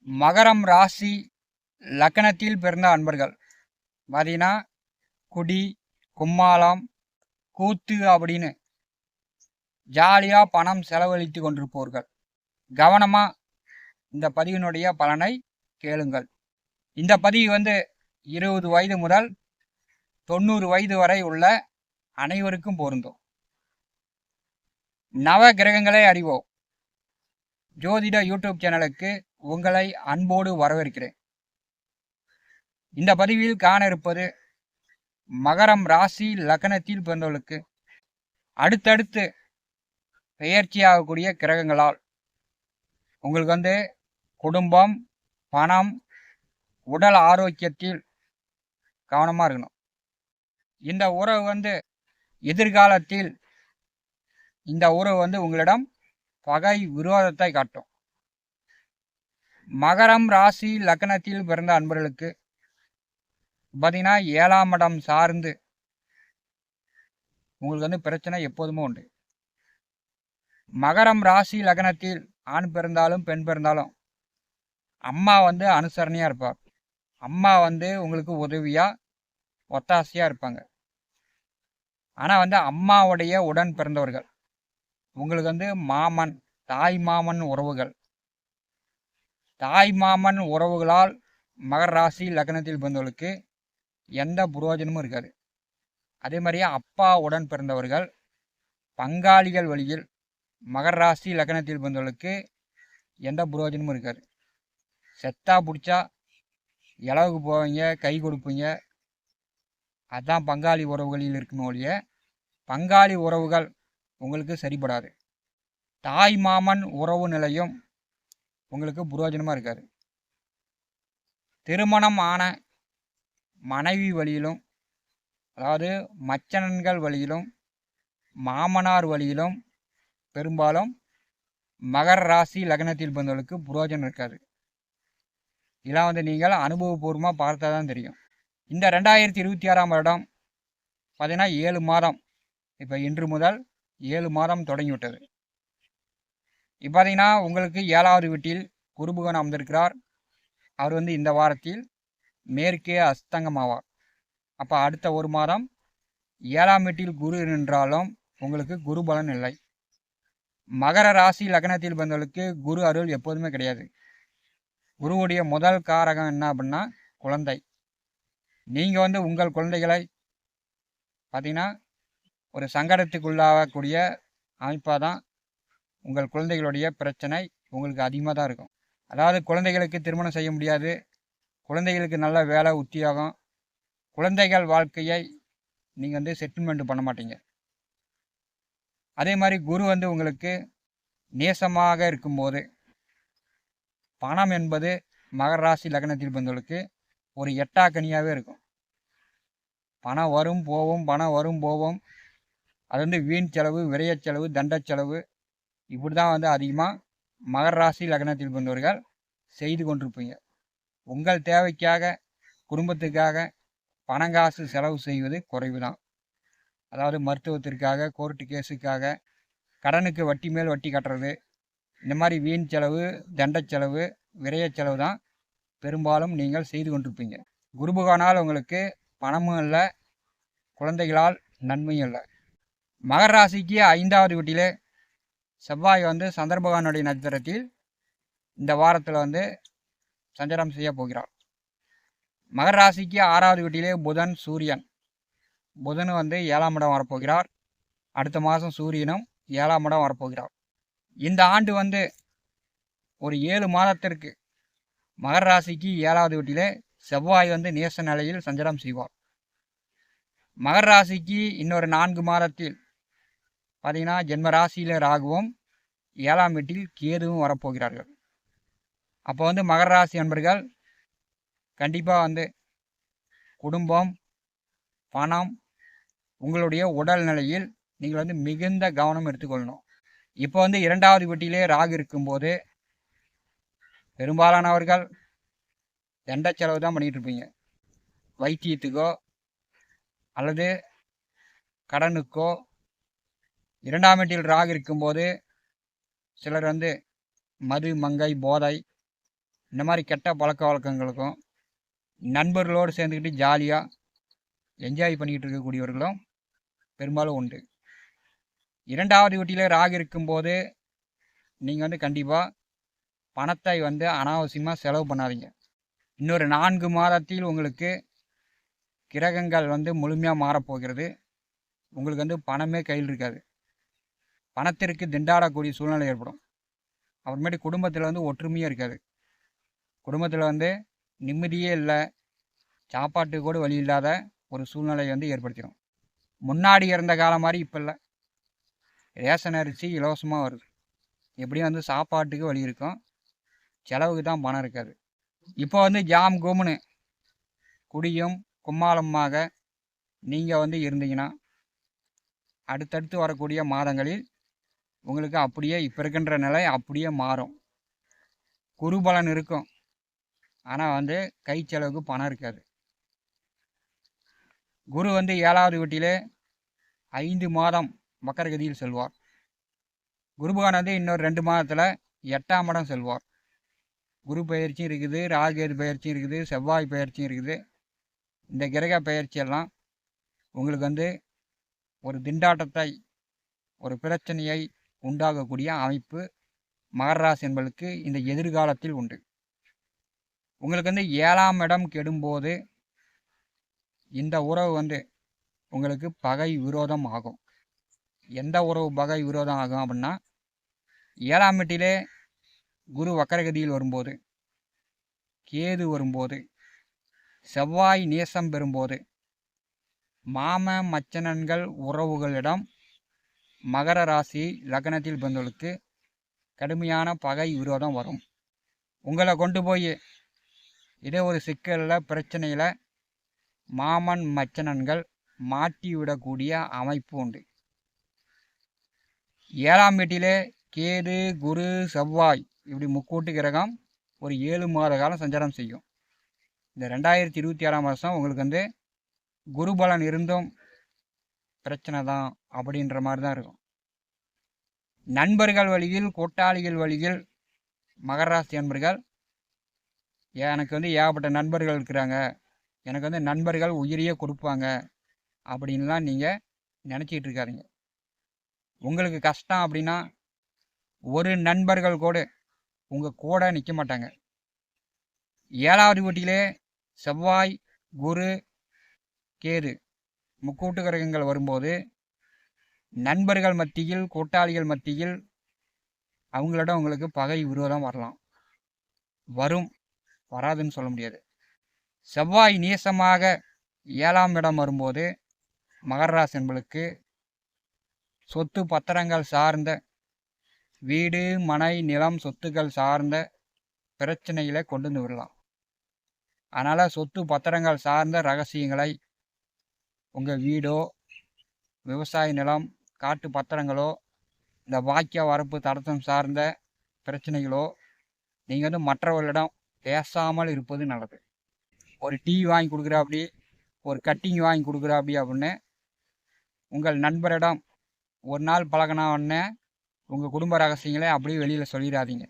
மகரம் ராசி லக்னத்தில் பிறந்த அன்பர்கள் பார்த்தீங்கன்னா குடி கும்மாளம் கூத்து அப்படின்னு ஜாலியாக பணம் செலவழித்து கொண்டிருப்பவர்கள் கவனமாக இந்த பதிவினுடைய பலனை கேளுங்கள். இந்த பதிவு 20 வயது முதல் 90 வயது வரை உள்ள அனைவருக்கும் பொருந்தும். நவ கிரகங்களை அறிவோம் ஜோதிட யூடியூப் சேனலுக்கு உங்களை அன்போடு வரவேற்கிறேன். இந்த பதிவில் காண இருப்பது மகரம் ராசி லக்னத்தில் பிறந்தவர்களுக்கு அடுத்தடுத்து பெயர்ச்சியாகக்கூடிய கிரகங்களால் உங்களுக்கு குடும்பம், பணம், உடல் ஆரோக்கியத்தில் கவனமாக இருக்கணும். இந்த உறவு எதிர்காலத்தில் இந்த உறவு உங்களிடம் பகை விரோதத்தை காட்டும். மகரம் ராசி லக்னத்தில் பிறந்த அன்பர்களுக்கு பார்த்தீங்கன்னா 7ஆம் இடம் சார்ந்து உங்களுக்கு பிரச்சனை எப்போதுமே உண்டு. மகரம் ராசி லக்னத்தில் ஆண் பிறந்தாலும் பெண் பிறந்தாலும் அம்மா அனுசரணையாக இருப்பார். அம்மா உங்களுக்கு உதவியாக ஒத்தாசையாக இருப்பாங்க. ஆனால் அம்மாவுடைய உடன் பிறந்தவர்கள் உங்களுக்கு மாமன், தாய் மாமன் உறவுகள், தாய் மாமன் உறவுகளால் மகர ராசி லக்னத்தில் பிறந்தவர்களுக்கு எந்த புரோஜனமும் இருக்காது. அதே மாதிரியே அப்பா உடன் பிறந்தவர்கள் பங்காளிகள் வழியில் மகர ராசி லக்னத்தில் பிறந்தவர்களுக்கு எந்த புரோஜனமும் இருக்காது. செத்தா பிடிச்சா இளவுக்கு போவீங்க, கை கொடுப்பீங்க. அதுதான் பங்காளி உறவுகளில் இருக்குமே ஒழிய பங்காளி உறவுகள் உங்களுக்கு சரிபடாது. தாய் மாமன் உறவு நிலையும் உங்களுக்கு புரோஜனமாக இருக்காது. திருமணம் ஆன மனைவி வழியிலும், அதாவது மச்சனன்கள் வழியிலும், மாமனார் வழியிலும் பெரும்பாலும் மகர ராசி லக்னத்தில் பிறந்தவர்களுக்கு புரோஜனம் இருக்காது. இதெல்லாம் நீங்கள் அனுபவபூர்வமாக பார்த்தா தான் தெரியும். இந்த 2026ஆம் வருடம் பார்த்தீங்கன்னா 7 மாதம், இப்போ இன்று முதல் 7 மாதம் தொடங்கிவிட்டது. இப்போ பார்த்தீங்கன்னா உங்களுக்கு 7வது வீட்டில் குருபகவான் அமர்ந்திருக்கிறார். அவர் இந்த வாரத்தில் மேற்கே அஸ்தங்கமாவார். அப்போ அடுத்த 1 மாதம் 7ஆம் வீட்டில் குரு நின்றாலும் உங்களுக்கு குரு பலன் இல்லை. மகர ராசி லக்னத்தில் பிறந்தவர்களுக்கு குரு அருள் எப்போதுமே கிடையாது. குருவுடைய முதல் காரகம் என்ன அப்படின்னா குழந்தை. நீங்கள் உங்கள் குழந்தைகளை பார்த்தீங்கன்னா ஒரு சங்கடத்துக்குள்ளாகக்கூடிய அமைப்பாக தான் உங்கள் குழந்தைகளுடைய பிரச்சனை உங்களுக்கு அதிகமாக தான் இருக்கும். அதாவது குழந்தைகளுக்கு திருமணம் செய்ய முடியாது, குழந்தைகளுக்கு நல்ல வேலை உத்தியோகம், குழந்தைகள் வாழ்க்கையை நீங்கள் செட்டில்மெண்ட் பண்ண மாட்டீங்க. அதே மாதிரி குரு உங்களுக்கு நேசமாக இருக்கும்போது பணம் என்பது மகர ராசி லக்னத்தில் பிறந்தவர்களுக்கு ஒரு எட்டாக்கனியாகவே இருக்கும். பணம் வரும் போவோம், பணம் வரும் போவோம். அது வீண் செலவு, விரைய செலவு, தண்ட செலவு, இப்படி தான் அதிகமாக மகர ராசி லக்னத்தில் பிறந்தவர்கள் செய்து கொண்டிருப்பீங்க. உங்கள் தேவைக்காக, குடும்பத்துக்காக பணங்காசு செலவு செய்வது குறைவு தான். அதாவது மருத்துவத்திற்காக, கோர்ட்டு கேஸுக்காக, கடனுக்கு வட்டி மேல் வட்டி கட்டுறது, இந்த மாதிரி வீண் செலவு, தண்ட செலவு, விரைய செலவு தான் பெரும்பாலும் நீங்கள் செய்து கொண்டிருப்பீங்க. குருபகவானால் உங்களுக்கு பணமும் இல்லை, குழந்தைகளால் நன்மையும் இல்லை. மகர ராசிக்கு 5வது வீட்டிலே செவ்வாய் சந்திரபகவானுடைய நட்சத்திரத்தில் இந்த வாரத்தில் சஞ்சாரம் செய்ய போகிறார். மகர ராசிக்கு 6வது வீட்டிலே புதன், சூரியன். புதன் 7ஆம் இடம் வரப்போகிறார். அடுத்த மாதம் சூரியனும் 7ஆம் இடம் வரப்போகிறார். இந்த ஆண்டு ஒரு 7 மாதத்திற்கு மகர ராசிக்கு 7வது வீட்டிலே செவ்வாய் நேச நிலையில் சஞ்சாரம் செய்வார். மகர ராசிக்கு இன்னொரு 4 மாதத்தில் பார்த்தீங்கன்னா ஜென்ம ராசியில் ராகுவும் 7ஆம் வீட்டில் கேதுவும் வரப்போகிறார்கள். அப்போ மகர ராசி நண்பர்கள் கண்டிப்பாக குடும்பம், பணம், உங்களுடைய உடல் நிலையில் நீங்கள் மிகுந்த கவனம் எடுத்துக்கொள்ளணும். இப்போ 2வது வீட்டிலே ராகு இருக்கும்போது பெரும்பாலானவர்கள் தண்ட செலவு தான் பண்ணிகிட்டு இருப்பீங்க. வைத்தியத்துக்கோ அல்லது கடனுக்கோ. 2ஆம் வீட்டில் ராகு இருக்கும்போது சிலர் மது, மங்கை, போதை, இந்த மாதிரி கெட்ட பழக்க வழக்கங்களுக்கும் நண்பர்களோடு சேர்ந்துக்கிட்டு ஜாலியாக என்ஜாய் பண்ணிக்கிட்டு இருக்கக்கூடியவர்களும் பெரும்பாலும் உண்டு. 2வது வீட்டில் ராகு இருக்கும்போது நீங்கள் வந்து கண்டிப்பாக பணத்தை வந்து அனாவசியமாக செலவு பண்ணாதீங்க. இன்னொரு 4 மாதத்தில் உங்களுக்கு கிரகங்கள் வந்து முழுமையாக மாறப்போகிறது. உங்களுக்கு வந்து பணமே கையில் இருக்காது. பணத்திற்கு திண்டாடக்கூடிய சூழ்நிலை ஏற்படும். அப்புறமேட்டு குடும்பத்தில் வந்து ஒற்றுமையே இருக்காது. குடும்பத்தில் வந்து நிம்மதியே இல்லை, சாப்பாட்டுக்கு கூட வழி இல்லாத ஒரு சூழ்நிலை வந்து ஏற்படுத்திடும். முன்னாடி இருந்த காலம் மாதிரி இப்போ இல்லை. ரேஷன் அரிசி இலவசமாக வருது. எப்படியும் வந்து சாப்பாட்டுக்கு வழி இருக்கும், செலவுக்கு தான் பணம் இருக்காது. இப்போ வந்து ஜாம் கும்னு குடியும் கும்மாளமாக நீங்கள் வந்து இருந்தீங்கன்னா அடுத்தடுத்து வரக்கூடிய மாதங்களில் உங்களுக்கு அப்படியே இப்போ இருக்கின்ற நிலை அப்படியே மாறும். குருபலன் இருக்கும், ஆனால் வந்து கை செலவுக்கு பணம் இருக்காது. குரு வந்து 7வது வீட்டிலே 5 மாதம் வக்கரகதியில் செல்வார். குருபகவான் வந்து இன்னொரு 2 மாதத்தில் 8ஆம் இடம் செல்வார். குரு பயிற்சியும் இருக்குது, ராகுகேது பயிற்சியும் இருக்குது, செவ்வாய் பயிற்சியும் இருக்குது. இந்த கிரக பயிற்சியெல்லாம் உங்களுக்கு வந்து ஒரு திண்டாட்டத்தை, ஒரு பிரச்சனையை உண்டாகக்கூடிய அமைப்பு மகர ராசி என்பதற்கு இந்த எதிர்காலத்தில் உண்டு. உங்களுக்கு வந்து 7ஆம் இடம் கெடும்போது இந்த உறவு வந்து உங்களுக்கு பகை விரோதம் ஆகும். எந்த உறவு பகை விரோதம் ஆகும் அப்படின்னா, 7ஆம் வீட்டிலே குரு வக்கரகதியில் வரும்போது, கேது வரும்போது, செவ்வாய் நேசம் பெறும்போது, மாம மச்சனன்கள் உறவுகளிடம் மகர ராசி லக்னத்தில் பிறந்தவர்களுக்கு கடுமையான பகை விரோதம் வரும். உங்களை கொண்டு போய் இதே ஒரு சிக்கலில் பிரச்சனையில் மாமன் மச்சனன்கள் மாட்டி விடக்கூடிய அமைப்பு உண்டு. 7ஆம் வீட்டிலே கேது குரு செவ்வாய் இப்படி முக்கூட்டு கிரகம் ஒரு 7 மாத காலம் சஞ்சாரம் செய்யும். இந்த 2026ஆம் வருஷம் உங்களுக்கு வந்து குருபலன் இருந்தும் பிரச்சனை தான் அப்படின்ற மாதிரி தான் இருக்கும். நண்பர்கள் வழியில், கூட்டாளிகள் வழியில் மகர ராசி நண்பர்கள், எனக்கு வந்து ஏகப்பட்ட நண்பர்கள் இருக்கிறாங்க, எனக்கு வந்து நண்பர்கள் உயிரியே கொடுப்பாங்க அப்படின்லாம் நீங்கள் நினச்சிக்கிட்டு இருக்காதீங்க. உங்களுக்கு கஷ்டம் அப்படின்னா ஒரு நண்பர்கள் கூட உங்கள் கூட நிற்க மாட்டாங்க. 7வது வீட்டிலே செவ்வாய் குரு கேது முக்கூட்டு கிரகங்கள் வரும்போது நண்பர்கள் மத்தியில், கூட்டாளிகள் மத்தியில் அவங்களிடம் உங்களுக்கு பகை விரோதம் வரலாம். வரும், வராதுன்னு சொல்ல முடியாது. செவ்வாய் நீசமாக 7ஆம் இடம் வரும்போது மகர ராசி என்பதற்கு சொத்து பத்திரங்கள் சார்ந்த வீடு மனை நிலம் சொத்துக்கள் சார்ந்த பிரச்சனைகளை கொண்டு வந்து விடலாம். அதனால் சொத்து பத்திரங்கள் சார்ந்த ரகசியங்களை, உங்கள் வீடோ விவசாய நிலம் காட்டு பத்திரங்களோ இந்த வாக்கிய வரப்பு தடத்தம் சார்ந்த பிரச்சனைகளோ நீங்கள் வந்து மற்றவர்களிடம் பேசாமல் இருப்பது நல்லது. ஒரு டீ வாங்கி கொடுக்குறாப்படி, ஒரு கட்டிங் வாங்கி கொடுக்குறாப்படி அப்படின்னு உங்கள் நண்பரிடம் ஒரு நாள் பழகினா உடனே உங்கள் குடும்ப ரகசியங்களை அப்படியே வெளியில் சொல்லிடாதீங்க.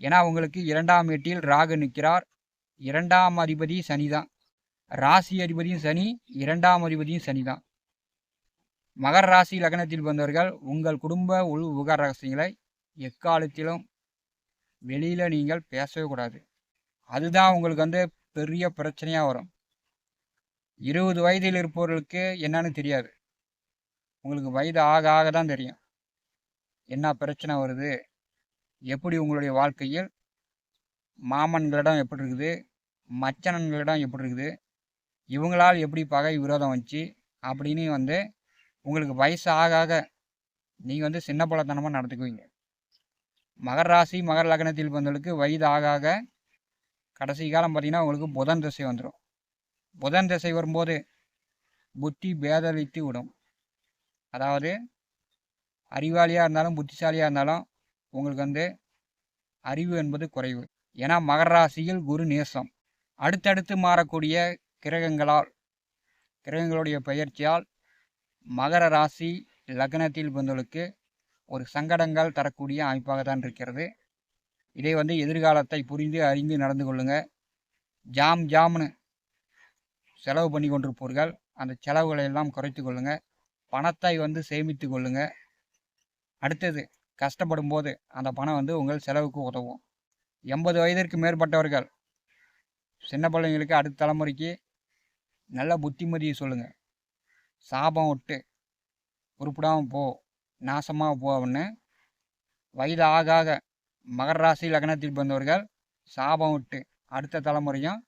ஏன்னா உங்களுக்கு 2ஆம் வீட்டில் ராகு நிற்கிறார். 2ஆம் அதிபதி சனி தான். ராசி அதிபதியும் சனி, 2ஆம் அதிபதியும் சனி தான். மகர ராசி லக்னத்தில் வந்தவர்கள் உங்கள் குடும்ப உள் விவகார ரகசியங்களை எக்காலத்திலும் வெளியில் நீங்கள் பேசவே கூடாது. அதுதான் உங்களுக்கு வந்து பெரிய பிரச்சனையாக வரும். 20 வயதில் இருப்பவர்களுக்கு என்னன்னு தெரியாது. உங்களுக்கு வயது ஆக ஆக தான் தெரியும் என்ன பிரச்சனை வருது, எப்படி உங்களுடைய வாழ்க்கையில் மாமன்களிடம் எப்படி இருக்குது, மச்சனன்களிடம் எப்படி இருக்குது, இவங்களால் எப்படி பகை விரோதம் வந்துச்சு அப்படின்னு வந்து உங்களுக்கு வயசு ஆக ஆக நீங்கள் வந்து சின்ன பழத்தனமாக நடந்துக்குவீங்க. மகர ராசி மகர லக்னத்தில் வந்தவர்களுக்கு வயது ஆக ஆக கடைசி காலம் பார்த்திங்கன்னா உங்களுக்கு புதன் திசை வந்துடும். புதன் திசை வரும்போது புத்தி பேதளித்து விடும். அதாவது அறிவாளியாக இருந்தாலும் புத்திசாலியாக இருந்தாலும் உங்களுக்கு வந்து அறிவு என்பது குறைவு. ஏன்னா மகர ராசியில் குரு நேசம். அடுத்தடுத்து மாறக்கூடிய கிரகங்களுடைய பெயர்ச்சியால் மகர ராசி லக்னத்தில் வந்தவர்களுக்கு ஒரு சங்கடங்கள் தரக்கூடிய அமைப்பாக தான் இருக்கிறது. இதை வந்து எதிர்காலத்தை புரிந்து அறிந்து நடந்து கொள்ளுங்க. ஜாம்னு செலவு பண்ணி கொண்டிருப்பவர்கள் அந்த செலவுகளை எல்லாம் குறைத்து கொள்ளுங்க. பணத்தை வந்து சேமித்து கொள்ளுங்க. அடுத்தது கஷ்டப்படும் போது அந்த பணம் வந்து உங்கள் செலவுக்கு உதவும். 80 வயதிற்கு மேற்பட்டவர்கள் சின்ன பிள்ளைங்களுக்கு அடுத்த தலைமுறைக்கு நல்ல புத்திமதியை சொல்லுங்கள். சாபம் விட்டு உருப்பிடாமல் போ, நாசமாக போ அப்படின்னு. வயது ஆக ஆக மகர ராசி லக்னத்தில் பிறந்தவர்கள் சாபம் விட்டு அடுத்த தலைமுறையும்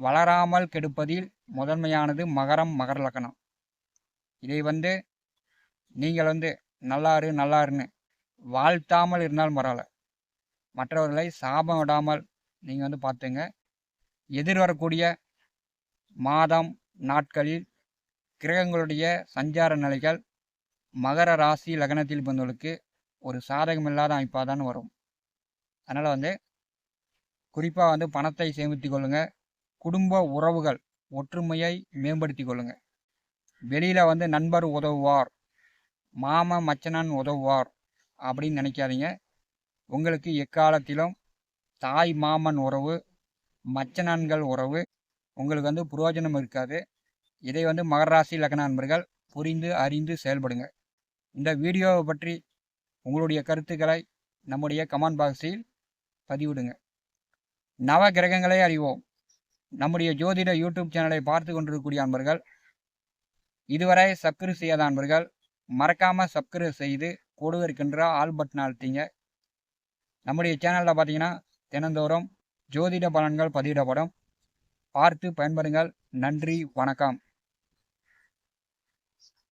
வளராமல் கெடுப்பதில் முதன்மையானது மகர லக்னம். இதை வந்து நீங்கள் வந்து நல்லாருன்னு வாழ்த்தாமல் இருந்தாலும் பரவாயில்ல, மற்றவர்களை சாபம் விடாமல் நீங்கள் வந்து பார்த்துங்க. எதிர்வரக்கூடிய மாதம் நாட்களில் கிரகங்களுடைய சஞ்சார நிலைகள் மகர ராசி லக்னத்தில் பிறந்தவர்களுக்கு ஒரு சாதகமில்லாத அமைப்பாக தான் வரும். அதனால் வந்து குறிப்பாக வந்து பணத்தை சேமித்து கொள்ளுங்கள். குடும்ப உறவுகள் ஒற்றுமையை மேம்படுத்தி கொள்ளுங்கள். வெளியில் வந்து நண்பர் உதவுவார், மாமன் மச்சனன் உதவுவார் அப்படின்னு நினைக்காதீங்க. உங்களுக்கு எக்காலத்திலும் தாய் மாமன் உறவு, மச்சனன்கள் உறவு உங்களுக்கு வந்து பிரயோஜனம் இருக்காது. இதை வந்து மகர ராசி லக்ன நண்பர்கள் புரிந்து அறிந்து செயல்படுங்க. இந்த வீடியோவை பற்றி உங்களுடைய கருத்துக்களை நம்முடைய கமெண்ட் பாக்ஸில் பதிவிடுங்க. நவ கிரகங்களை அறிவோம் நம்முடைய ஜோதிட யூடியூப் சேனலை பார்த்து கொண்டிருக்கக்கூடிய அன்பர்கள், இதுவரை சப்ஸ்கிரைப் செய்யாத அன்பர்கள் மறக்காமல் சப்ஸ்கிரைப் செய்து கூட இருக்கின்ற ஆல் பட்டன் அழுத்திங்க. நம்முடைய சேனலில் பார்த்தீங்கன்னா தினந்தோறும் ஜோதிட பலன்கள் பதிவிடப்படும். பார்த்து பயன்படுங்கள். நன்றி, வணக்கம்.